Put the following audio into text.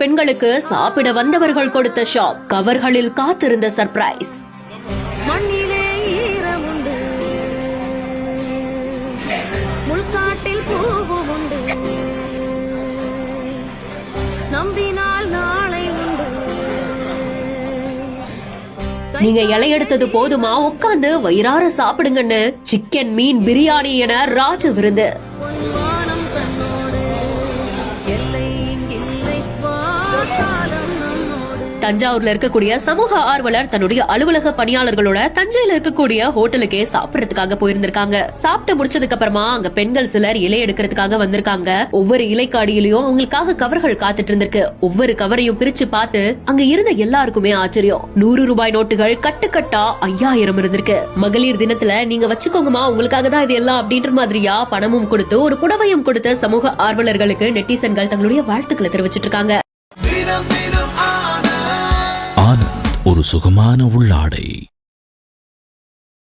பெண்களுக்கு சாப்பிட வந்தவர்கள் கொடுத்த ஷாக், கவர்களில் காத்திருந்த சர்ப்ரைஸ். மண்ணிலே ஈரமுண்டு, முள்காட்டில் பூவும் உண்டு, நம்பினால் நாளை உண்டு. நீங்க இலை எடுத்தது போதுமா, உட்கார்ந்து வயிறார சாப்பிடுங்கன்னு சிக்கன், மீன், பிரியாணி என ராஜ விருந்து. பொன்வானம் கண்ணோடு, எல்லை இங்கில்லை, வாக்காலம் நம்மோடு. தஞ்சாவூர்ல இருக்கக்கூடிய சமூக ஆர்வலர் தன்னுடைய அலுவலக பணியாளர்களோட தஞ்சையில இருக்கக்கூடிய ஹோட்டலுக்கே சாப்பிடறதுக்காக போயிருந்திருக்காங்க. சாப்பிட்டு முடிச்சதுக்கு அப்புறமா அங்க பெண்கள் சிலர் இலை எடுக்கிறதுக்காக வந்திருக்காங்க. ஒவ்வொரு இலைக்காடியிலயும் அவங்களுக்காக கவர்கள் காத்துட்டு இருந்திருக்கு. ஒவ்வொரு கவரையும் பிரிச்சு பார்த்து அங்க இருந்த எல்லாருக்குமே ஆச்சரியம். 100 ரூபாய் நோட்டுகள் கட்டுக்கட்டா 5000 இருந்திருக்கு. மகளிர் தினத்துல நீங்க வச்சுக்கோங்கம்மா, உங்களுக்காக தான் இது எல்லாம் அப்படின்ற மாதிரியா பணமும் கொடுத்து ஒரு புடவையும் கொடுத்த சமூக ஆர்வலர்களுக்கு நெட்டிசன்கள் தங்களுடைய வாழ்த்துக்களை தெரிவிச்சிட்டு இருக்காங்க. ஆனந்த், ஒரு சுகமான உள்ளாடை.